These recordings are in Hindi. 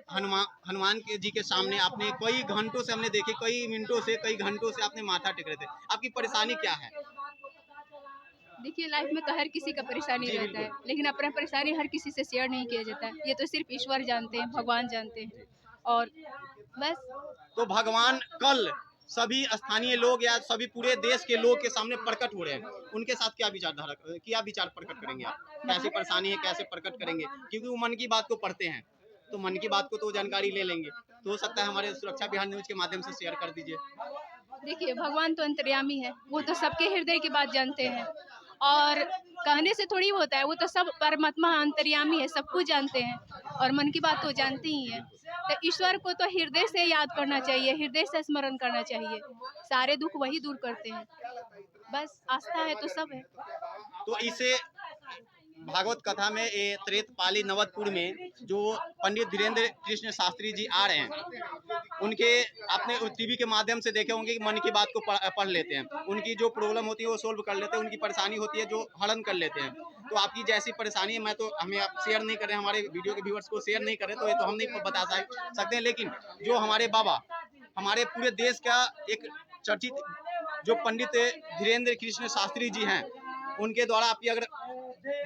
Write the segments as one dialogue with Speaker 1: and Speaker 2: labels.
Speaker 1: हनुमान के जी के सामने आपने कई घंटों से हमने देखे, कई घंटों से आपने माथा टेक रहे थे। आपकी परेशानी क्या है?
Speaker 2: देखिए, लाइफ में तो हर किसी का परेशानी
Speaker 1: जी
Speaker 2: रहता है,
Speaker 1: बिल्कुल।
Speaker 2: लेकिन अपना परेशानी हर किसी से शेयर नहीं किया जाता है। ये तो सिर्फ ईश्वर जानते हैं, भगवान जानते हैं और बस।
Speaker 1: तो भगवान कल सभी स्थानीय लोग या सभी पूरे देश के लोग के सामने प्रकट हो रहे हैं, उनके साथ क्या विचार प्रकट करेंगे आप? कैसी
Speaker 2: मतलब
Speaker 1: परेशानी है, कैसे प्रकट करेंगे? क्योंकि वो मन की बात को पढ़ते हैं, तो मन की बात को तो जानकारी ले लेंगे। तो हो सकता है हमारे सुरक्षा बिहार न्यूज के माध्यम से शेयर कर दीजिए।
Speaker 2: देखिए, भगवान तो अंतर्यामी है, वो तो सबके हृदय की बात जानते हैं और कहने से थोड़ी होता है, वो तो सब परमात्मा अंतर्यामी है, सब कुछ जानते हैं और मन की बात तो जानते ही हैं। तो ईश्वर को तो हृदय से याद करना चाहिए, हृदय से स्मरण करना चाहिए। सारे दुख वही दूर करते हैं। बस आस्था है तो सब है।
Speaker 1: तो इसे भागवत कथा में ये त्रेतपाली नवतपुर में जो पंडित धीरेन्द्र कृष्ण शास्त्री जी आ रहे हैं, उनके आपने टीवी के माध्यम से देखे होंगे कि मन की बात को पढ़ लेते हैं, उनकी जो प्रॉब्लम होती है वो सोल्व कर लेते हैं, उनकी परेशानी होती है जो हरण कर लेते हैं। तो आपकी जैसी परेशानी है, मैं तो हमें आप शेयर नहीं कर रहे, हमारे वीडियो के व्यूअर्स को शेयर नहीं कर रहे, तो ये तो हम नहीं बता सकते हैं। लेकिन जो हमारे बाबा, हमारे पूरे देश का एक चर्चित जो पंडित धीरेन्द्र कृष्ण शास्त्री जी हैं, उनके द्वारा आपकी अगर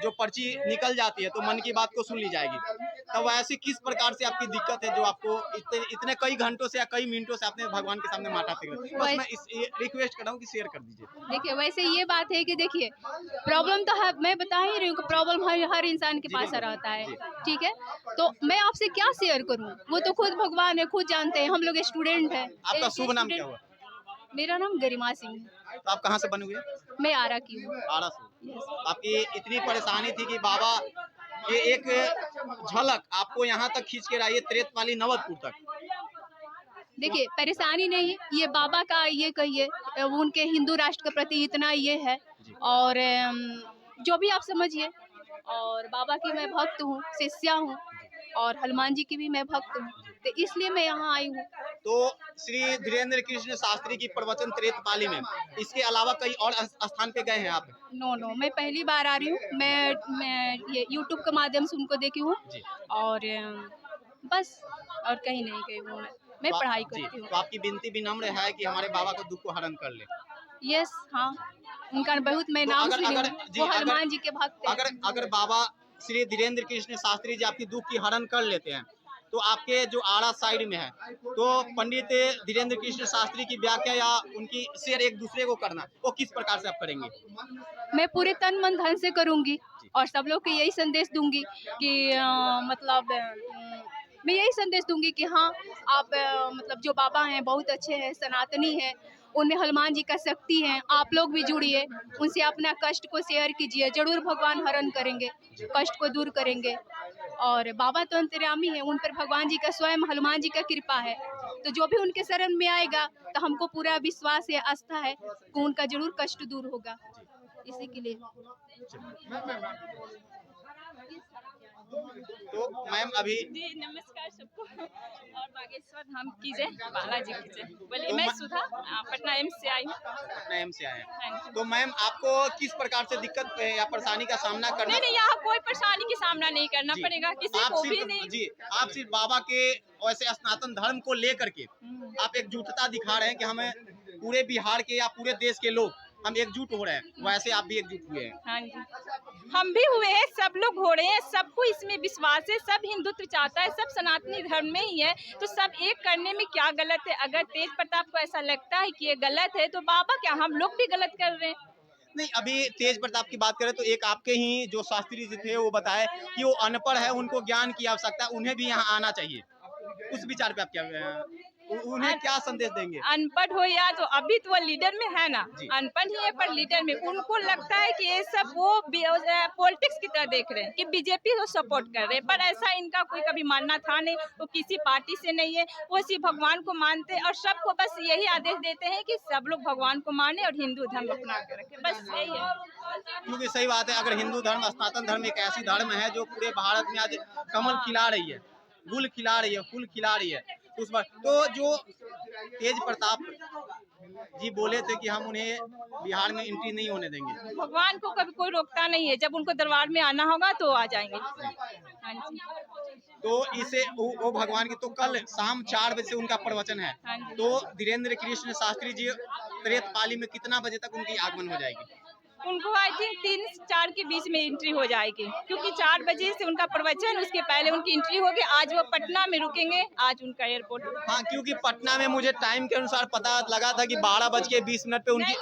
Speaker 1: जो पर्ची निकल जाती है तो मन की बात को सुन ली जाएगी। तब ऐसी किस प्रकार से आपकी दिक्कत है जो आपको इतने कई घंटों से या कई मिनटों से आपने भगवान के सामने माथा टेक रहे? बस मैं रिक्वेस्ट कर रहा हूँ कि शेयर कर दीजिए।
Speaker 2: देखिए, वैसे ये बात है कि देखिए, प्रॉब्लम तो है, मैं बता ही रही हूँ कि प्रॉब्लम हर इंसान के पास रहता है, ठीक है? तो मैं आपसे क्या शेयर करूँ? वो तो खुद भगवान है, खुद जानते हैं, हम लोग स्टूडेंट हैं।
Speaker 1: आपका शुभ नाम क्या हुआ?
Speaker 2: मेरा नाम गरिमा सिंह है।
Speaker 1: तो आप कहाँ से बने हुए?
Speaker 2: मैं आरा की हूँ।
Speaker 1: आरा से। आपकी इतनी परेशानी थी कि बाबा ये एक झलक आपको यहाँ तक खींच के लाइए, त्रेतपाली नवतपुर तक।
Speaker 2: देखिए, परेशानी नहीं, ये बाबा का ये कहिए, उनके हिंदू राष्ट्र के प्रति इतना ये है और जो भी आप समझिए। और बाबा की मैं भक्त हूँ, शिष्या हूँ और हनुमान जी की भी मैं भक्त हूँ, तो इसलिए मैं यहाँ आई हूँ।
Speaker 1: तो श्री धीरेन्द्र कृष्ण शास्त्री की प्रवचन त्रेतपाली में, इसके अलावा कई और स्थान पे गए हैं आप?
Speaker 2: नो, मैं पहली बार आ रही हूँ। मैं ये यूट्यूब के माध्यम से उनको देखी हूँ और बस और कहीं नहीं गई हूँ मैं
Speaker 1: तो
Speaker 2: पढ़ाई करती हूँ।
Speaker 1: तो आपकी विनती विनम्र है कि हमारे बाबा को दुख को हरण कर ले।
Speaker 2: यस, हाँ, उनका बहुत मैं
Speaker 1: तो
Speaker 2: नाम सुनी हूँ, वो हनुमान जी के भक्त हैं।
Speaker 1: अगर बाबा श्री धीरेन्द्र कृष्ण शास्त्री जी आपकी दुख की हरण कर लेते हैं, तो आपके जो आरा साइड में है, तो पंडित धीरेन्द्र कृष्ण शास्त्री की व्याख्या या उनकी शेयर एक दूसरे को करना, वो किस प्रकार से आप करेंगे?
Speaker 2: मैं पूरे तन मन धन से करूंगी और सब लोग को यही संदेश दूंगी कि मैं यही संदेश दूंगी कि हाँ, आप मतलब जो बाबा हैं बहुत अच्छे हैं, सनातनी हैं, उनमें हनुमान जी का शक्ति है। आप लोग भी जुड़िए, उनसे अपना कष्ट को शेयर कीजिए, जरूर भगवान हरण करेंगे, कष्ट को दूर करेंगे। और बाबा तो अंतर्यामी है, उन पर भगवान जी का स्वयं हनुमान जी का कृपा है, तो जो भी उनके शरण में आएगा तो हमको पूरा विश्वास है, आस्था है कि उनका जरूर कष्ट दूर होगा। इसी के लिए
Speaker 1: तो मैम अभी
Speaker 3: जी नमस्कार सबको और बागेश्वर धाम की जय, बालाजी की जय। बोलिए,
Speaker 1: तो
Speaker 3: मैं सुधा पटना एम्स से आई हूँ।
Speaker 1: पटना एम्स से आए हैं।
Speaker 3: हाँ जी।
Speaker 1: तो मैम आपको किस प्रकार से दिक्कत या परेशानी का सामना करना?
Speaker 3: नहीं, यहाँ कोई परेशानी की सामना नहीं करना
Speaker 1: जी।
Speaker 3: पड़ेगा, किसी
Speaker 1: आप
Speaker 3: को भी
Speaker 1: सिर्फ
Speaker 3: नहीं।
Speaker 1: जी, आप सिर्फ बाबा के वैसे सनातन धर्म को लेकर के आप एकजुटता दिखा रहे हैं कि हमें पूरे बिहार के या पूरे देश के लोग हम एकजुट हो रहे हैं, वैसे आप भी एकजुट हुए हैं।
Speaker 3: हाँ जी, हम भी हुए हैं, सब लोग हो रहे हैं, सबको इसमें विश्वास है, सब हिंदुत्व चाहता है, सब सनातनी धर्म में ही है, तो सब एक करने में क्या गलत है? अगर तेज प्रताप को ऐसा लगता है कि ये गलत है, तो बाबा क्या हम लोग भी गलत कर रहे हैं?
Speaker 1: नहीं, अभी तेज प्रताप की बात करें तो एक आपके ही जो शास्त्री जी थे वो बताए कि वो अनपढ़ है, उनको ज्ञान की आवश्यकता है, उन्हें भी यहाँ आना चाहिए। उस विचार पे आप क्या उन्हें क्या संदेश देंगे?
Speaker 3: अनपढ़ हो या तो अभी तो वो लीडर में है ना,
Speaker 1: जी।
Speaker 3: अनपढ़ ही है पर लीडर में, उनको लगता है कि ये सब वो पॉलिटिक्स की तरह देख रहे हैं कि बीजेपी को सपोर्ट कर रहे हैं, पर ऐसा इनका कोई कभी मानना था नहीं, वो किसी पार्टी से नहीं है, वो सिर्फ भगवान को मानते हैं और सबको बस यही आदेश देते हैं कि सब लोग भगवान को माने और हिंदू धर्म अपना कर रखें, बस यही है।
Speaker 1: क्योंकि सही बात है, अगर हिंदू धर्म, सनातन धर्म एक ऐसी धर्म है जो पूरे भारत में आज कमल खिला रही है, गुल खिला रही है, फूल खिला रही है, तो उस बार तो जो तेज प्रताप जी बोले थे कि हम उन्हें बिहार में एंट्री नहीं होने देंगे।
Speaker 3: भगवान को कभी कोई रोकता नहीं है, जब उनको दरबार में आना होगा तो आ जाएंगे। हाँ जी।
Speaker 1: तो इसे वो भगवान की तो कल शाम 4 बजे से उनका प्रवचन है,
Speaker 3: हाँ जी।
Speaker 1: तो धीरेन्द्र कृष्ण शास्त्री जी त्रेतपाली में कितना बजे तक उनकी आगमन हो जाएगी?
Speaker 3: उनको आई थिंक 3-4 के बीच में एंट्री हो जाएगी, क्योंकि 4 बजे से उनका प्रवचन, उसके पहले उनकी एंट्री होगी। आज वो पटना में रुकेंगे, आज उनका एयरपोर्ट।
Speaker 1: हाँ, क्योंकि पटना में मुझे टाइम के अनुसार पता लगा था कि 12:20 पे उनकी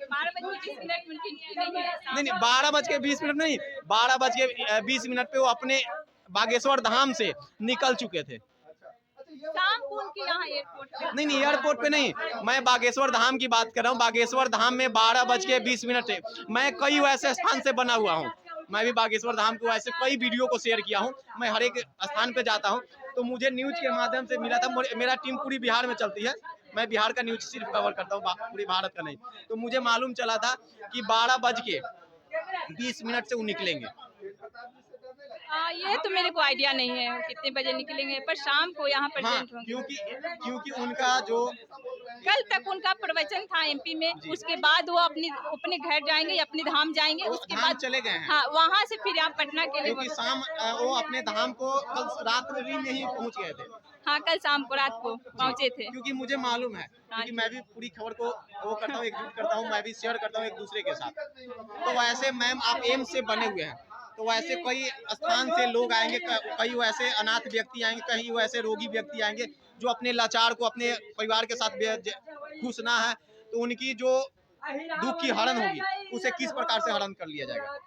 Speaker 3: 12:20 उनकी एंट्री नहीं है।
Speaker 1: नहीं 12:20 नहीं, 12:20 पे वो अपने बागेश्वर धाम से निकल चुके थे।
Speaker 3: शाम को उनके यहाँ एयरपोर्ट पे।
Speaker 1: नहीं एयरपोर्ट पे नहीं, मैं बागेश्वर धाम की बात कर रहा हूँ। बागेश्वर धाम में 12:20 है। मैं कई वैसे स्थान से बना हुआ हूँ, मैं भी बागेश्वर धाम को ऐसे कई वीडियो को शेयर किया हूँ। मैं हर एक स्थान पे जाता हूँ, तो मुझे न्यूज के माध्यम से मिला था। मेरा टीम पूरी बिहार में चलती है, मैं बिहार का न्यूज सिर्फ कवर करता हूँ, पूरी भारत का नहीं। तो मुझे मालूम चला था कि 12:20 से वो निकलेंगे।
Speaker 3: ये तो मेरे को आइडिया नहीं है कितने बजे निकलेंगे, पर शाम को यहाँ प्रेजेंट होंगे।
Speaker 1: क्योंकि उनका जो
Speaker 3: कल तक उनका प्रवचन था एमपी में, उसके बाद वो अपने घर जाएंगे, अपने धाम जाएंगे, उसके बाद
Speaker 1: चले गए हैं।
Speaker 3: हाँ, वहाँ से फिर यहाँ पटना के लिए।
Speaker 1: क्योंकि शाम वो अपने धाम को कल रात में भी नहीं पहुँच गए थे।
Speaker 3: हाँ, कल शाम को रात को पहुँचे थे।
Speaker 1: क्योंकि मुझे मालूम है, क्योंकि मैं भी पूरी खबर को वो करता हूँ, एकजुट करता हूँ, मैं भी शेयर करता हूँ एक दूसरे के साथ। तो वैसे मैम आप एम्स से बने हुए हैं, तो वैसे कई स्थान से लोग आएंगे, कई वैसे अनाथ व्यक्ति आएंगे, कई वैसे रोगी व्यक्ति आएंगे जो अपने लाचार को अपने परिवार के साथ खुश ना है, तो उनकी जो दुख की हरण होगी उसे किस प्रकार से हरण कर लिया जाएगा?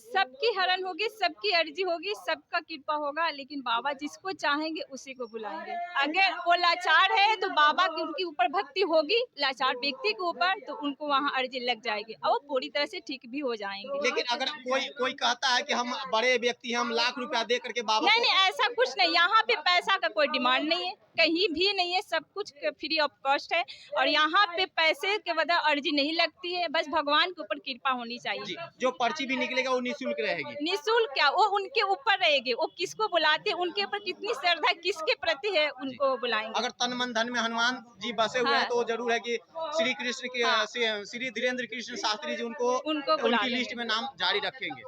Speaker 3: सबकी हरण होगी, सबकी अर्जी होगी, सबका कृपा होगा, लेकिन बाबा जिसको चाहेंगे उसी को बुलाएंगे। अगर वो लाचार है तो बाबा की उनके ऊपर भक्ति होगी, लाचार व्यक्ति के ऊपर तो उनको वहाँ अर्जी लग जाएगी और वो पूरी तरह से ठीक भी हो जाएंगे।
Speaker 1: लेकिन अगर कोई कहता है कि हम बड़े व्यक्ति, हम लाख रुपया दे करके बाबा
Speaker 3: नहीं, ऐसा कुछ नहीं। यहाँ पे पैसा का कोई डिमांड नहीं है, कहीं भी नहीं है, सब कुछ फ्री ऑफ कॉस्ट है। और यहाँ पे पैसे के बदले अर्जी नहीं लगती है, बस भगवान के ऊपर कृपा होनी चाहिए।
Speaker 1: जो पर्ची भी निकलेगा वो निःशुल्क रहेगी।
Speaker 3: निःशुल्क क्या, वो उनके ऊपर रहेगी, वो किसको बुलाते हैं, उनके ऊपर कितनी श्रद्धा किसके प्रति है, उनको बुलाएंगे।
Speaker 1: अगर तन मन धन में हनुमान जी बसे हुए हैं, तो जरूर है कि श्री कृष्ण के श्री धीरेन्द्र कृष्ण शास्त्री जी उनको उनकी लिस्ट में नाम जारी रखेंगे।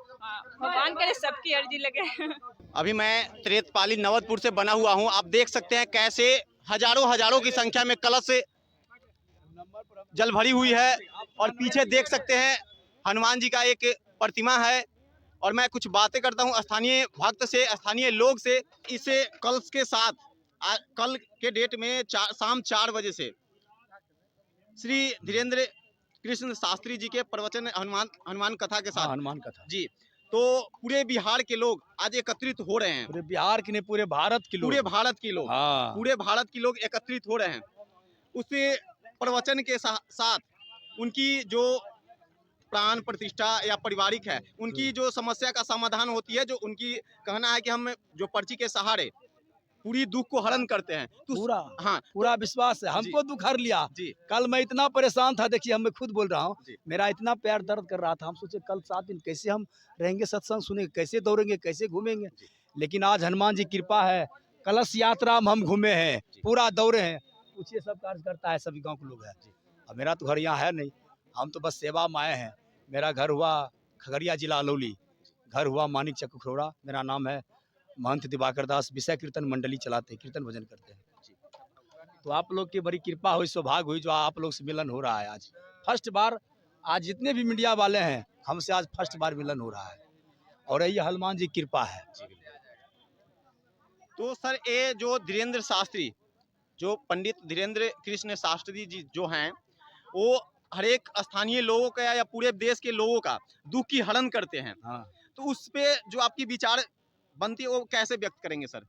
Speaker 3: भगवान करे सबकी अर्जी लगे।
Speaker 1: अभी मैं त्रेतपाली नवदपुर से बना हुआ हूँ। आप देख सकते हैं कैसे हजारों की संख्या में कलश से जल भरी हुई है, और पीछे देख सकते हैं हनुमान जी का एक प्रतिमा है। और मैं कुछ बातें करता हूँ स्थानीय भक्त से, स्थानीय लोग से। इसे कलश के साथ कल के डेट में शाम 4 बजे से श्री धीरेन्द्र कृष्ण शास्त्री जी के प्रवचन हनुमान कथा के साथ,
Speaker 4: हनुमान कथा
Speaker 1: जी, तो पूरे बिहार के लोग आज एकत्रित हो रहे हैं।
Speaker 4: पूरे बिहार के नहीं, पूरे भारत के लोग,
Speaker 1: पूरे भारत के लोग,
Speaker 4: हाँ।
Speaker 1: पूरे भारत के लोग एकत्रित हो रहे हैं। उससे प्रवचन के साथ उनकी जो प्राण प्रतिष्ठा या पारिवारिक है, उनकी जो समस्या का समाधान होती है, जो उनकी कहना है कि हम जो पर्ची के सहारे पूरी दुख को हरण करते हैं, तो
Speaker 4: पूरा
Speaker 1: हाँ,
Speaker 4: पूरा विश्वास है। हमको दुख हर लिया
Speaker 1: जी।
Speaker 4: कल मैं इतना परेशान था, देखिए हम मैं खुद बोल रहा हूँ,
Speaker 1: जी।
Speaker 4: मेरा इतना पैर दर्द कर रहा था। हम सोचे कल 7 दिन कैसे हम रहेंगे, सत्संग सुनेंगे, कैसे दौड़ेंगे, कैसे घूमेंगे। लेकिन आज हनुमान जी कृपा है, कलश यात्रा में हम घूमे हैं, पूरा दौड़े हैं। पूछिए सब कार्य करता है, सभी गाँव के लोग हैं। अब मेरा तो घर यहाँ है नहीं, हम तो बस सेवा में आए हैं। मेरा घर हुआ खगड़िया जिला अलौली, घर हुआ मानिक चक खरोड़ा। मेरा नाम है महंत दिवाकर दास, विषय कीर्तन मंडली चलाते हैं, कीर्तन भजन करते हैं। तो आप लोग की बड़ी कृपा हुई, सौभाग्य हुई, जो आप लोग से मिलन हो रहा है आज फर्स्ट बार। आज जितने भी मीडिया वाले हैं, हमसे आज फर्स्ट बार मिलन हो रहा है, और ये हनुमान जी कृपा है।
Speaker 1: तो सर, ये जो धीरेन्द्र शास्त्री, जो पंडित धीरेन्द्र कृष्ण शास्त्री जी जो हैं, वो हर एक स्थानीय लोगों का या पूरे देश के लोगों का दुख की हरण करते हैं।
Speaker 4: हाँ।
Speaker 1: तो उस पे जो आपकी विचार बनती है वो कैसे व्यक्त करेंगे सर?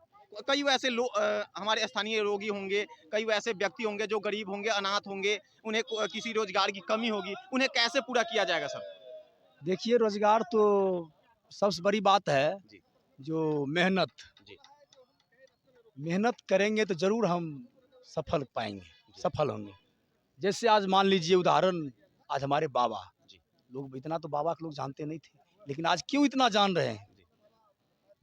Speaker 1: कई वैसे हमारे स्थानीय रोगी होंगे, कई वैसे व्यक्ति होंगे जो गरीब होंगे, अनाथ होंगे, उन्हें किसी रोजगार की कमी होगी, उन्हें कैसे पूरा किया जाएगा सर?
Speaker 4: देखिए, रोजगार तो सबसे बड़ी बात है, जो मेहनत करेंगे तो जरूर हम सफल पाएंगे, सफल होंगे। जैसे आज मान लीजिए उदाहरण, आज हमारे बाबा, लोग इतना तो बाबा के लोग जानते नहीं थे, लेकिन आज क्यों इतना जान रहे हैं?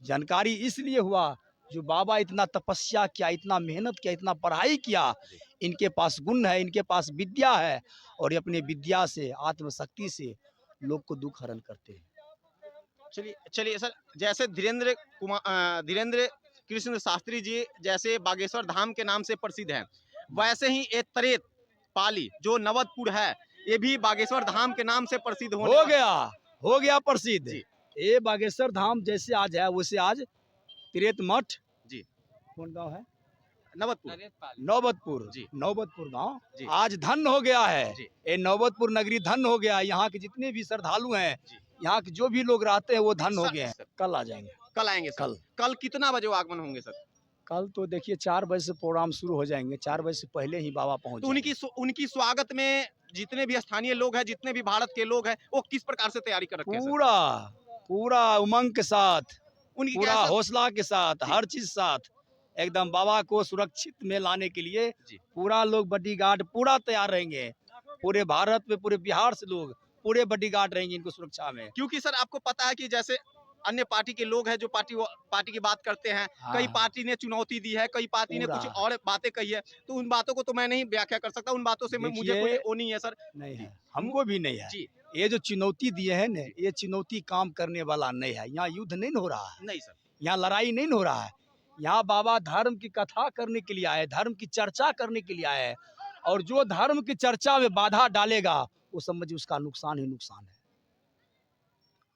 Speaker 4: जानकारी इसलिए हुआ जो बाबा इतना तपस्या किया, इतना मेहनत किया, इतना पढ़ाई किया, इनके पास गुण है, इनके पास विद्या है, और ये अपने विद्या से, आत्मशक्ति से लोग को दुख हरण करते हैं।
Speaker 1: चलिए सर, जैसे धीरेन्द्र कृष्ण शास्त्री जी जैसे बागेश्वर धाम के नाम से प्रसिद्ध हैं, वैसे ही एक त्रेत पाली जो नवदपुर है, ये भी बागेश्वर धाम के नाम से प्रसिद्ध
Speaker 4: हो गया प्रसिद्ध। ये बागेश्वर धाम जैसे आज है, वैसे आज त्रेत मठ
Speaker 1: जी,
Speaker 4: कौन गांव है?
Speaker 1: नवदपुर जी,
Speaker 4: नौबतपुर गांव
Speaker 1: जी,
Speaker 4: आज धन हो गया है।
Speaker 1: जी,
Speaker 4: ये नौबतपुर नगरी धन हो गया। यहाँ के जितने भी श्रद्धालु हैं, यहाँ के जो भी लोग रहते हैं, वो धन हो गए हैं। कल आ जाएंगे,
Speaker 1: कल आएंगे सर। कल कितना बजे आगमन होंगे सर?
Speaker 4: कल तो देखिए 4 बजे से प्रोग्राम शुरू हो जाएंगे, 4 बजे से पहले ही बाबा पहुँच
Speaker 1: तो उनकी स्वागत में जितने भी स्थानीय लोग हैं, जितने भी भारत के लोग हैं, वो किस प्रकार से तैयारी कर रखे हैं?
Speaker 4: पूरा उमंग के साथ,
Speaker 1: उनकी
Speaker 4: पूरा
Speaker 1: कैसा-
Speaker 4: हौसला के साथ, हर चीज साथ एकदम बाबा को सुरक्षित में लाने के लिए पूरा लोग बॉडीगार्ड पूरा तैयार रहेंगे। पूरे भारत में, पूरे बिहार से लोग पूरे बॉडीगार्ड रहेंगे इनको सुरक्षा में।
Speaker 1: क्योंकि सर आपको पता है कि जैसे अन्य पार्टी के लोग हैं जो पार्टी की बात करते हैं, कई पार्टी ने चुनौती दी है, कई पार्टी ने कुछ और बातें कही है, तो उन बातों को तो मैं नहीं व्याख्या कर सकता, उन बातों से मुझे कोई वो नहीं है सर।
Speaker 4: नहीं है, हमको भी नहीं है
Speaker 1: जी।
Speaker 4: ये जो चुनौती दिए हैं ना, ये चुनौती काम करने वाला नहीं है। यहाँ युद्ध नहीं हो रहा है,
Speaker 1: नहीं सर,
Speaker 4: यहाँ लड़ाई नहीं हो रहा है। यहाँ बाबा धर्म की कथा करने के लिए आए, धर्म की चर्चा करने के लिए आए, और जो धर्म की चर्चा में बाधा डालेगा वो समझिए उसका नुकसान ही नुकसान है,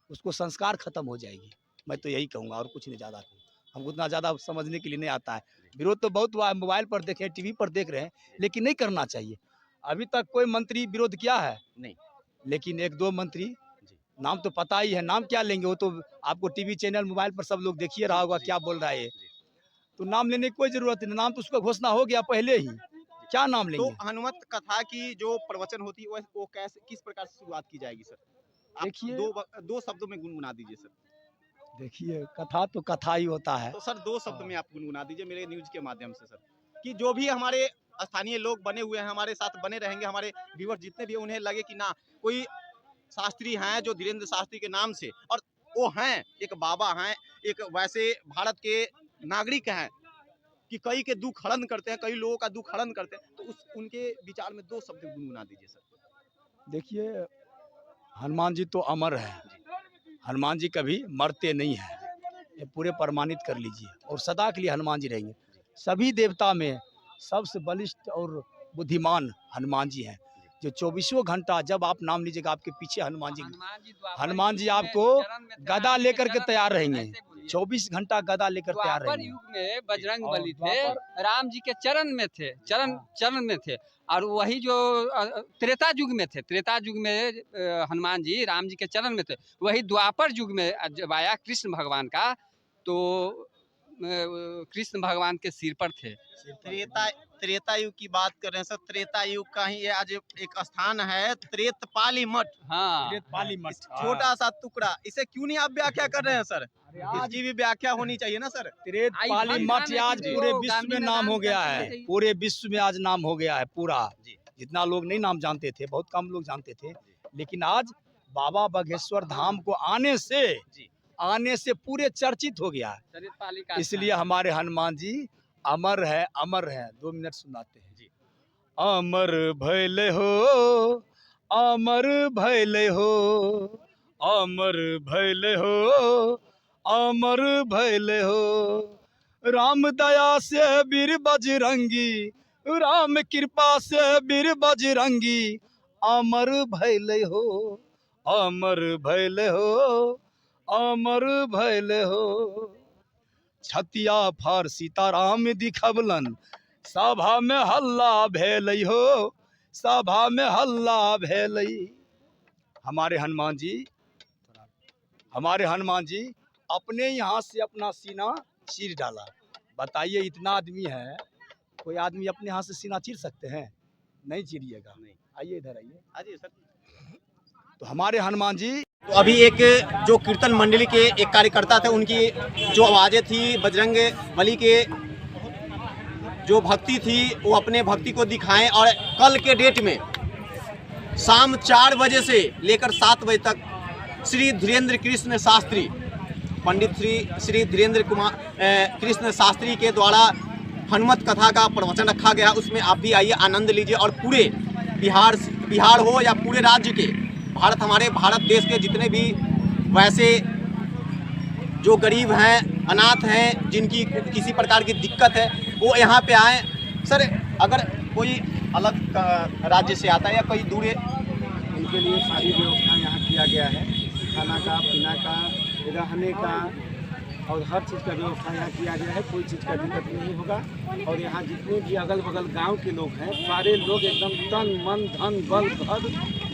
Speaker 4: उसको संस्कार खत्म हो जाएगी। मैं तो यही कहूँगा और कुछ नहीं ज़्यादा कहूँ। हमको उतना ज़्यादा समझने के लिए नहीं आता है। विरोध तो बहुत हुआ है, मोबाइल पर देखे, टीवी पर देख रहे हैं, लेकिन नहीं करना चाहिए। अभी तक कोई मंत्री विरोध किया है?
Speaker 1: नहीं।
Speaker 4: लेकिन 1-2 मंत्री, नाम तो पता ही है, नाम क्या लेंगे, वो तो आपको टीवी चैनल मोबाइल पर सब लोग देखिए रहा होगा क्या बोल रहा है। तो नाम लेने की कोई जरूरत नहीं, नाम तो उसका घोषणा हो गया पहले ही, क्या नाम लेंगे?
Speaker 1: तो हनुमत कथा की जो प्रवचन होती है वो कैसे, किस प्रकार से शुरुआत की जाएगी सर?
Speaker 4: देखिए,
Speaker 1: दो शब्दों में गुनगुना दीजिए सर।
Speaker 4: देखिए कथा तो कथा ही होता है।
Speaker 1: तो सर 2 शब्द में आप गुनगुना दीजिए मेरे न्यूज के माध्यम से सर, कि जो भी हमारे स्थानीय लोग बने हुए हैं, हमारे साथ बने रहेंगे, हमारे व्यूअर्स जितने भी, उन्हें लगे कि ना कोई शास्त्री हैं जो धीरेन्द्र शास्त्री के नाम से, और वो हैं एक बाबा हैं, एक वैसे भारत के नागरिक हैं कि कई के दुख हरण करते हैं, कई लोगों का दुख हरण करते हैं, तो उनके विचार में 2 शब्द गुनगुना दीजिए सर।
Speaker 4: देखिए, हनुमान जी तो अमर है, हनुमान जी कभी मरते नहीं हैं, ये पूरे प्रमाणित कर लीजिए, और सदा के लिए हनुमान जी रहेंगे। सभी देवता में सबसे बलिष्ठ और बुद्धिमान हनुमान जी हैं, जो 24 घंटा जब आप नाम लीजिएगा आपके पीछे हनुमान जी आपको गदा लेकर के तैयार रहेंगे, 24 घंटा गदा लेकर तैयार रहेंगे।
Speaker 5: युग में बजरंग बली थे, राम जी के चरण में थे, चरण में थे, और वही जो त्रेता युग में थे, त्रेता युग में हनुमान जी राम जी के चरण में थे, वही द्वापर युग में जब आया कृष्ण भगवान का, तो कृष्ण भगवान के सिर पर थे।
Speaker 1: त्रेता युग की बात कर रहे हैं सर, त्रेता युग का ही आज एक स्थान है त्रेतपाली मठ।
Speaker 5: हाँ,
Speaker 4: त्रेतपाली मठ,
Speaker 1: छोटा सा टुकड़ा, इसे क्यों नहीं आप व्याख्या कर रहे हैं सर? इसकी भी व्याख्या होनी चाहिए ना सर।
Speaker 4: त्रेतपाली मठ आज पूरे विश्व में नाम हो गया है, पूरे विश्व में आज नाम हो गया है पूरा। जितना लोग नहीं नाम जानते थे, बहुत कम लोग जानते थे, लेकिन आज बाबा बागेश्वर धाम को आने से पूरे चर्चित हो गया है। इसलिए हमारे हनुमान जी अमर है, अमर है। 2 मिनट सुनाते हैं जी। अमर भैले हो, अमर भैले हो, अमर भैले हो, अमर भैले हो, राम दया से वीर बजरंगी, राम कृपा से वीर बजरंगी, अमर भैले हो, अमर भैले हो, अमर भैले हो। छतिया फार सीताराम दिखबलन, सभा में हल्ला भेलई हो, सभा में हल्ला भेलई। हमारे हनुमान जी अपने यहाँ से अपना सीना चीर डाला। बताइए, इतना आदमी है, कोई आदमी अपने यहाँ से सीना चीर सकते हैं? नहीं चीरिएगा। नहीं, आइए इधर आइए सर। तो हमारे हनुमान जी,
Speaker 1: तो अभी एक जो कीर्तन मंडली के एक कार्यकर्ता थे, उनकी जो आवाज़ें थी, बजरंग बली के जो भक्ति थी, वो अपने भक्ति को दिखाएं, और कल के डेट में शाम 4 बजे से लेकर 7 बजे तक श्री धीरेन्द्र कृष्ण शास्त्री पंडित श्री धीरेन्द्र कृष्ण शास्त्री के द्वारा हनुमत कथा का प्रवचन रखा गया, उसमें आप भी आइए, आनंद लीजिए। और पूरे बिहार हो या पूरे राज्य के, हमारे भारत देश के जितने भी वैसे जो गरीब हैं, अनाथ हैं, जिनकी किसी प्रकार की दिक्कत है, वो यहाँ पे आएँ। सर, अगर कोई अलग राज्य से आता है या कोई दूर,
Speaker 6: उनके लिए सारी व्यवस्था यहाँ किया गया है, खाना का, पीना का, रहने का और हर चीज़ का व्यवस्था यहाँ किया गया है। कोई चीज़ का दिक्कत नहीं होगा। और यहाँ जितने भी अगल बगल गांव के लोग हैं, सारे लोग एकदम तन मन धन बल घर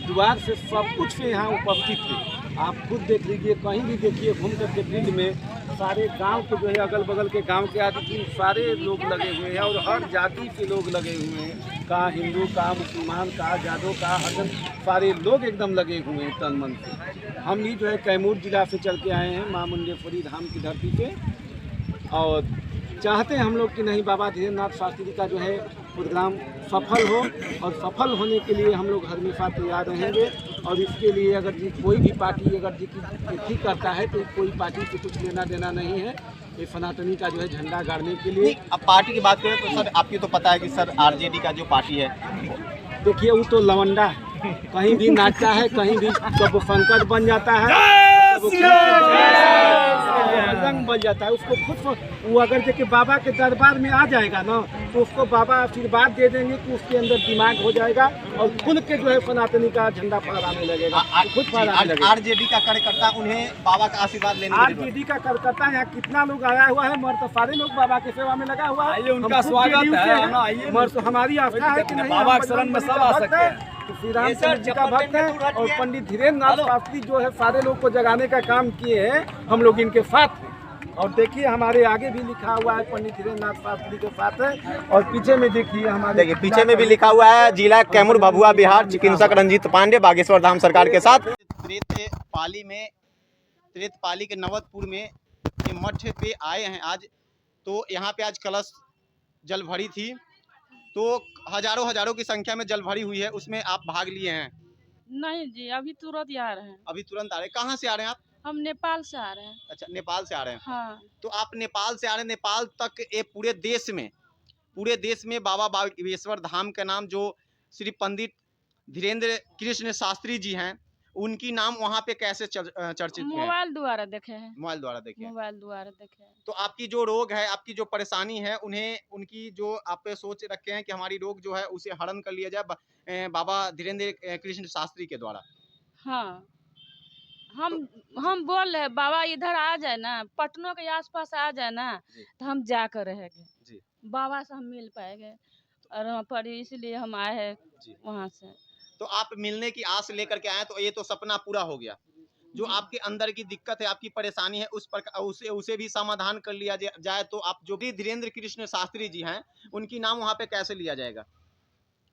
Speaker 6: द्वार से सब कुछ से यहाँ उपस्थित है। आप खुद देख लीजिए, कहीं भी देखिए घूम करके फील्ड में, सारे गांव के जो है अगल बगल के गांव के आदमी सारे लोग लगे हुए हैं और हर जाति के लोग लगे हुए हैं, का हिंदू का मुसलमान का यादव का हरिजन, सारे लोग एकदम लगे हुए हैं तन मन से। हम भी जो है कैमूर जिला से चल के आए हैं माँ मुंडेश्वरी धाम की धरती पे, और चाहते हैं हम लोग कि नहीं, बाबा धीरेन्द्र शास्त्री का जो है प्रोग्राम सफल हो, और सफल होने के लिए हम लोग हमेशा तैयार रहेंगे। और इसके लिए अगर कोई भी पार्टी अगर ठीक करता है तो कोई पार्टी से कुछ लेना देना नहीं है। ये सनातनी का जो है झंडा गाड़ने के लिए।
Speaker 1: अब पार्टी की बात करें तो सर, आपकी तो पता है कि सर आरजेडी का जो पार्टी है,
Speaker 6: देखिए वो तो लवंडा है, कहीं भी नाचता है, कहीं भी कब संकट बन जाता है, रंग बन जाता है। उसको खुद वो अगर देखिए बाबा के दरबार में आ जाएगा ना, तो उसको बाबा आशीर्वाद दे देंगे कि उसके अंदर दिमाग हो जाएगा और खुद के जो है सनातनी का झंडा फहराने लगेगा, खुद फहराने लगेगा।
Speaker 1: आरजेडी का कार्यकर्ता उन्हें बाबा का आशीर्वाद लेने,
Speaker 6: आरजेडी का कार्यकर्ता यहाँ कितना लोग आया हुआ है, मर्द सारे लोग बाबा की सेवा में लगा हुआ है।
Speaker 4: उनका स्वागत है,
Speaker 6: मर्द हमारी आस्था है कि नहीं,
Speaker 4: बाबा के शरण में सब आ सकते हैं।
Speaker 6: श्री रामचंद्र जी का भक्त है और पंडित धीरेन्द्र शास्त्री जो है सारे लोग को जगाने का काम किए हैं, हम लोग इनके साथ हैं। और देखिए हमारे आगे भी लिखा हुआ है पंडित धीरेन्द्र शास्त्री के साथ है, और पीछे में देखिए हमारे,
Speaker 1: देखिए पीछे में भी लिखा हुआ है जिला कैमूर भभुआ बिहार, चिकित्सक रंजीत पांडे बागेश्वर धाम सरकार के साथ। त्रेतपाली के नवदपुर में ये मठ पे आए हैं आज। तो यहाँ पे आज कलश जल भरी थी, तो हजारों की संख्या में जल भरी हुई है, उसमें आप भाग लिए हैं?
Speaker 7: नहीं जी, अभी तुरंत आ रहे हैं।
Speaker 1: अभी तुरंत आ रहे हैं? कहाँ से आ रहे हैं आप?
Speaker 7: हम नेपाल से आ रहे हैं।
Speaker 1: अच्छा, नेपाल से आ रहे हैं।
Speaker 7: हाँ।
Speaker 1: तो आप नेपाल से आ रहे हैं, नेपाल तक ये पूरे देश में बाबा बागेश्वर धाम का नाम जो श्री पंडित धीरेन्द्र कृष्ण शास्त्री जी हैं, उनकी नाम वहाँ पे कैसे चर्चित है?
Speaker 7: मोबाइल द्वारा देखे हैं।
Speaker 1: मोबाइल द्वारा देखे हैं।
Speaker 7: मोबाइल द्वारा देखे हैं।
Speaker 1: तो आपकी जो रोग है, आपकी जो परेशानी है, उन्हें उनकी जो आप पे सोच रखे हैं कि हमारी रोग जो है उसे हरण कर लिया जाए बाबा धीरेन्द्र कृष्ण शास्त्री के द्वारा।
Speaker 7: हाँ, हम बोल रहे बाबा इधर आ जाए ना, पटनों के आसपास आ जाए ना, तो हम जाकर रहेंगे जी, बाबा से हम मिल पाएंगे, और वहाँ पर इसलिए हम आए हैं वहाँ से।
Speaker 1: तो आप मिलने की आस लेकर के आए, तो ये तो सपना पूरा हो गया। जो आपके अंदर की दिक्कत है, आपकी परेशानी है, उसे भी समाधान कर लिया जाए। तो आप जो भी धीरेन्द्र कृष्ण शास्त्री जी हैं, उनकी नाम वहाँ पे कैसे लिया जाएगा?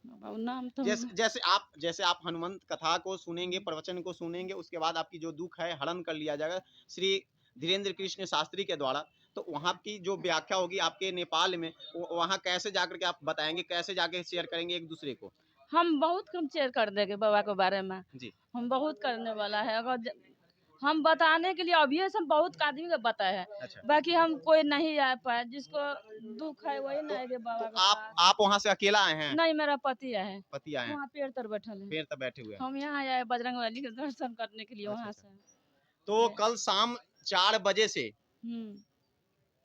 Speaker 7: नाम तो
Speaker 1: जैसे आप हनुमंत कथा को सुनेंगे, प्रवचन को सुनेंगे, उसके बाद आपकी जो दुख है हरण कर लिया जाएगा श्री धीरेन्द्र कृष्ण शास्त्री के द्वारा। तो वहाँ की जो व्याख्या होगी आपके नेपाल में, वहाँ कैसे जाकर के आप बताएंगे, कैसे जाके शेयर करेंगे एक दूसरे को?
Speaker 7: हम बहुत कम शेयर कर देंगे बाबा के बारे में
Speaker 1: जी,
Speaker 7: हम बहुत करने वाला है। अगर हम बताने के लिए अभी से हम बहुत आदमी को बताए हैं।
Speaker 1: अच्छा।
Speaker 7: बाकी हम कोई नहीं आ पाए, जिसको दुख है वही ना आएगा बाबा
Speaker 1: तो आप वहाँ से अकेला आए हैं?
Speaker 7: नहीं, मेरा पति आए हैं।
Speaker 1: पति आए हैं?
Speaker 7: वहाँ पेड़ तर बैठे हैं।
Speaker 1: पेड़ तर बैठे हुए हैं।
Speaker 7: हम यहाँ आए बजरंग बली के दर्शन करने के लिए वहाँ से।
Speaker 1: तो कल शाम 4 बजे से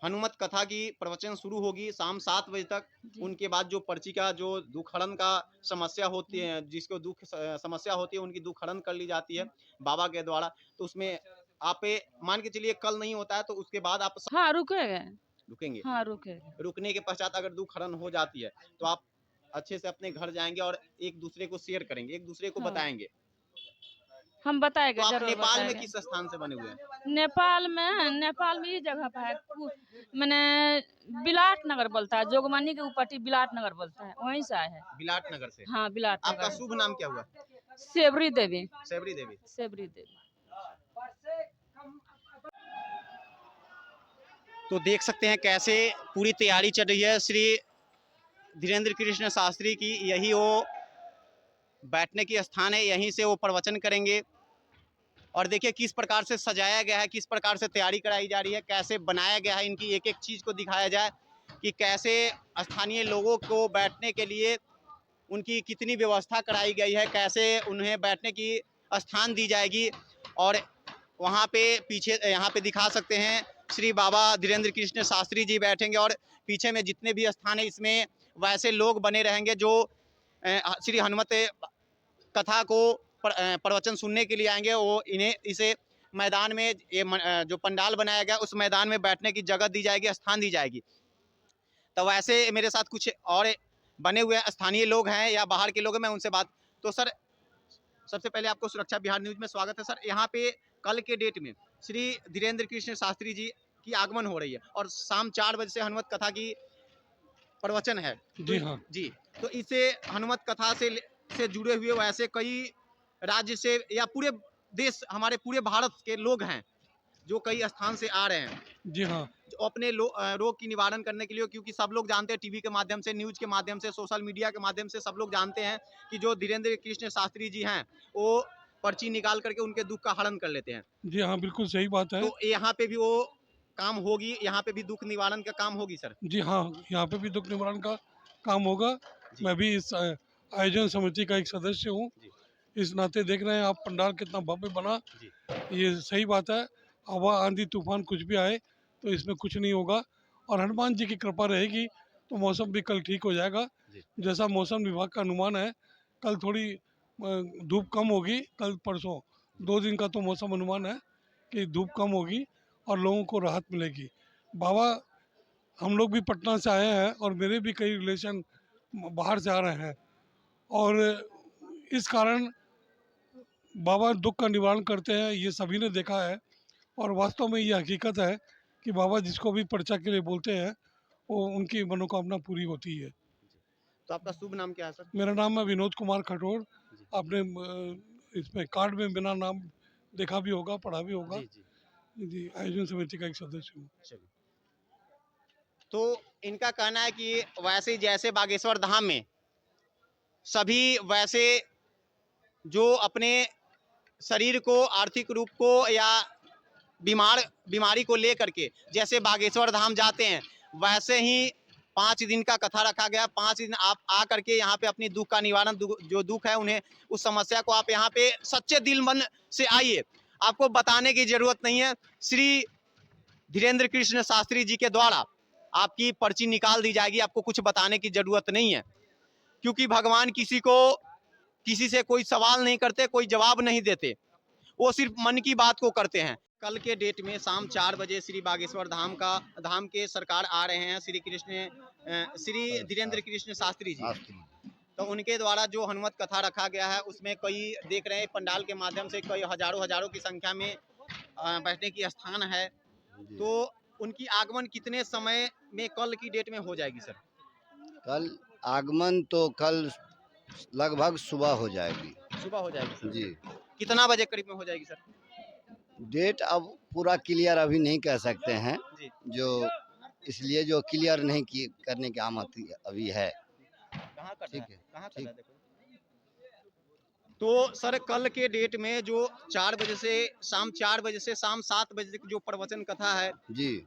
Speaker 1: हनुमत कथा की प्रवचन शुरू होगी, शाम 7 बजे तक। उनके बाद जो पर्ची का जो दुख हरण का समस्या होती है, जिसको दुख समस्या होती है, उनकी दुख हरण कर ली जाती है बाबा के द्वारा। तो उसमें आप मान के चलिए कल नहीं होता है तो उसके बाद आप रुकेंगे।
Speaker 7: हाँ, रुकेंगे।
Speaker 1: रुकने के पश्चात अगर दुख हरण हो जाती है तो आप अच्छे से अपने घर जाएंगे और एक दूसरे को शेयर करेंगे, एक दूसरे को बताएंगे।
Speaker 7: हम बताएंगे।
Speaker 1: तो आप नेपाल में किस स्थान से बने हुए हैं?
Speaker 7: नेपाल में ये जगह पर है, मैंने बिलाट नगर बोलता है, जोगमनी के ऊपर बिलाट नगर बोलता है, वहीं से आए हैं।
Speaker 1: बिलाट नगर से?
Speaker 7: हाँ, बिलाट नगर।
Speaker 1: आपका शुभ नाम क्या हुआ?
Speaker 7: सेवरी देवी।
Speaker 1: सेवरी देवी।
Speaker 7: सेवरी देवी।
Speaker 1: तो देख सकते हैं कैसे पूरी तैयारी चल रही है श्री धीरेन्द्र कृष्ण शास्त्री की। यही वो बैठने की स्थान है, यहीं से वो प्रवचन करेंगे। और देखिए किस प्रकार से सजाया गया है, किस प्रकार से तैयारी कराई जा रही है, कैसे बनाया गया है, इनकी एक एक चीज़ को दिखाया जाए कि कैसे स्थानीय लोगों को बैठने के लिए उनकी कितनी व्यवस्था कराई गई है, कैसे उन्हें बैठने की स्थान दी जाएगी। और वहाँ पे पीछे यहाँ पे दिखा सकते हैं श्री बाबा धीरेन्द्र कृष्ण शास्त्री जी बैठेंगे और पीछे में जितने भी स्थान है इसमें वैसे लोग बने रहेंगे जो श्री हनुमत कथा को प्रवचन सुनने के लिए आएंगे। वो इन्हें इसे मैदान में जो पंडाल बनाया गया उस मैदान में बैठने की जगह दी जाएगी, स्थान दी जाएगी। तो वैसे मेरे साथ कुछ और बने हुए स्थानीय लोग हैं या बाहर के लोग हैं, मैं उनसे बात। तो सर सबसे पहले आपको सुरक्षा बिहार न्यूज में स्वागत है। सर यहाँ पे कल के डेट में श्री धीरेन्द्र कृष्ण शास्त्री जी की आगमन हो रही है और शाम 4 बजे से हनुमत कथा की प्रवचन है।
Speaker 8: जी हाँ
Speaker 1: जी, तो इसे हनुमत कथा से जुड़े हुए वैसे कई राज्य से या पूरे देश, हमारे पूरे भारत के लोग हैं जो कई स्थान से आ रहे हैं।
Speaker 8: जी हाँ
Speaker 1: जो अपने रोग की निवारण करने के लिए, क्योंकि सब लोग जानते हैं टीवी के माध्यम से, न्यूज के माध्यम से, सोशल मीडिया के माध्यम से सब लोग जानते हैं कि जो धीरेन्द्र कृष्ण शास्त्री जी हैं वो पर्ची निकाल करके उनके दुख का हरण कर लेते हैं।
Speaker 8: जी हाँ बिल्कुल सही बात है।
Speaker 1: तो यहाँ पे भी वो काम होगी, यहाँ पे भी दुख निवारण का काम होगी सर?
Speaker 8: जी हाँ, यहाँ पे भी दुख निवारण का काम होगा। मैं भी इस आयोजन समिति का एक सदस्य हूँ। इस नाते देख रहे हैं आप पंडाल कितना भव्य बना। ये सही बात है, हवा आंधी तूफान कुछ भी आए तो इसमें कुछ नहीं होगा और हनुमान जी की कृपा रहेगी तो मौसम भी कल ठीक हो जाएगा। जैसा मौसम विभाग का अनुमान है, कल थोड़ी धूप कम होगी, कल परसों 2 दिन का तो मौसम अनुमान है कि धूप कम होगी और लोगों को राहत मिलेगी। बाबा, हम लोग भी पटना से आए हैं और मेरे भी कई रिलेशन बाहर से आ रहे हैं और इस कारण बाबा दुख का निवारण करते हैं, ये सभी ने देखा है। और वास्तव में ये हकीकत है कि बाबा जिसको भी पर्चा के लिए बोलते हैं वो उनकी मनोकामना पूरी होती है।
Speaker 1: तो आपका शुभ नाम क्या है सर?
Speaker 8: मेरा नाम है विनोद कुमार खटोर। आपने इसमें कार्ड में बिना नाम देखा भी होगा, पढ़ा भी होगा। जी, आयोजन समिति का एक सदस्य हूँ।
Speaker 1: तो इनका कहना है कि वैसे जैसे बागेश्वर धाम में सभी वैसे जो अपने शरीर को, आर्थिक रूप को या बीमारी को लेकर के जैसे बागेश्वर धाम जाते हैं, वैसे ही 5 दिन का कथा रखा गया। 5 दिन आप आ करके यहाँ पे अपनी दुख का निवारण, जो दुख है उन्हें, उस समस्या को आप यहाँ पे सच्चे दिल मन से आइए। आपको बताने की जरूरत नहीं है, श्री धीरेन्द्र कृष्ण शास्त्री जी के द्वारा आपकी पर्ची निकाल दी जाएगी। आपको कुछ बताने की जरूरत नहीं है, क्योंकि भगवान किसी से कोई सवाल नहीं करते, कोई जवाब नहीं देते, वो सिर्फ मन की बात को करते हैं। कल के डेट में शाम 4 बजे श्री बागेश्वर धाम के सरकार आ रहे हैं श्री धीरेन्द्र कृष्ण शास्त्री जी। तो उनके द्वारा जो हनुमत कथा रखा गया है उसमें कई देख रहे हैं पंडाल के माध्यम से कई हजारों की संख्या में बैठने की स्थान है। तो उनकी आगमन कितने समय में कल की डेट में हो जाएगी सर?
Speaker 9: कल आगमन तो कल लगभग सुबह हो जाएगी।
Speaker 1: सुबह हो जाएगी सर?
Speaker 9: जी।
Speaker 1: कितना बजे करीब में हो जाएगी सर?
Speaker 9: डेट अब पूरा क्लियर अभी नहीं कह सकते हैं
Speaker 1: जी।
Speaker 9: जो इसलिए जो क्लियर नहीं करने की आमत अभी है।
Speaker 1: कहाँ कर
Speaker 9: ठीक
Speaker 1: रहा
Speaker 9: है,
Speaker 1: कहाँ कर
Speaker 9: ठीक।
Speaker 1: रहा है देखो। तो सर कल के डेट में जो 4 बजे से शाम 4 बजे से शाम 7 बजे तक जो प्रवचन कथा है
Speaker 9: जी,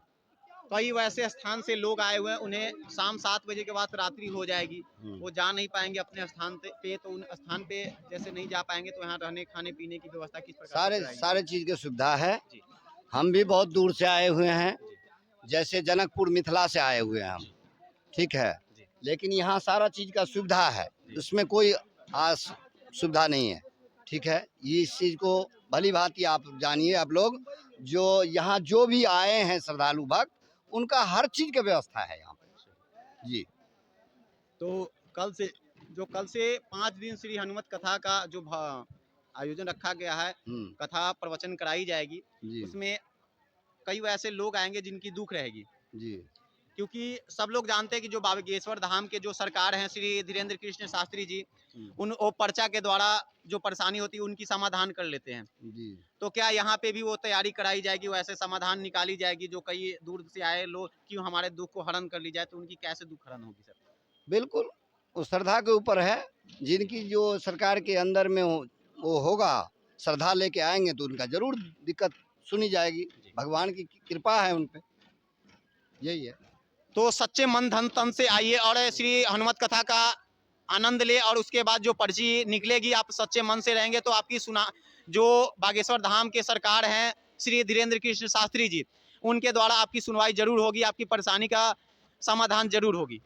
Speaker 1: कई वैसे स्थान से लोग आए हुए हैं, उन्हें शाम 7 बजे के बाद रात्रि हो जाएगी, वो जा नहीं पाएंगे अपने स्थान पे। तो उन स्थान पे जैसे नहीं जा पाएंगे तो यहाँ रहने खाने पीने की व्यवस्था किस प्रकार से कराएंगे?
Speaker 9: सारे चीज की सुविधा है।
Speaker 1: जी।
Speaker 9: हम भी बहुत दूर से आए हुए हैं, जैसे जनकपुर मिथिला से आए हुए हैं हम, ठीक है, लेकिन यहाँ सारा चीज का सुविधा है, उसमें कोई सुविधा नहीं है। ठीक है, ये इस चीज को भली भांति आप जानिए। आप लोग जो यहाँ जो भी आए हैं श्रद्धालु भक्त, उनका हर चीज की व्यवस्था है यहाँ पे। जी।
Speaker 1: तो कल से 5 दिन श्री हनुमत कथा का जो आयोजन रखा गया है, कथा प्रवचन कराई जाएगी, उसमें कई वैसे लोग आएंगे जिनकी दुख रहेगी।
Speaker 9: जी।
Speaker 1: क्योंकि सब लोग जानते हैं कि जो बागेश्वर धाम के जो सरकार हैं श्री धीरेन्द्र कृष्ण शास्त्री जी, वो पर्चा के द्वारा जो परेशानी होती है उनकी समाधान कर लेते हैं।
Speaker 9: जी।
Speaker 1: तो क्या यहाँ पे भी वो तैयारी कराई जाएगी, वैसे समाधान निकाली जाएगी? जो कई दूर से आए लोग क्यों हमारे दुख को हरण कर ली जाए, तो उनकी कैसे दुख हरण होगी सर?
Speaker 9: बिल्कुल, वो श्रद्धा के ऊपर है। जिनकी जो सरकार के अंदर में वो होगा श्रद्धा लेके आएंगे तो उनका जरूर दिक्कत सुनी जाएगी। भगवान की कृपा है उन पे, यही है।
Speaker 1: तो सच्चे मन धन तन से आइए और श्री हनुमत कथा का आनंद ले, और उसके बाद जो पर्ची निकलेगी आप सच्चे मन से रहेंगे तो आपकी जो बागेश्वर धाम के सरकार हैं श्री धीरेन्द्र कृष्ण शास्त्री जी, उनके द्वारा आपकी सुनवाई जरूर होगी, आपकी परेशानी का समाधान जरूर होगी।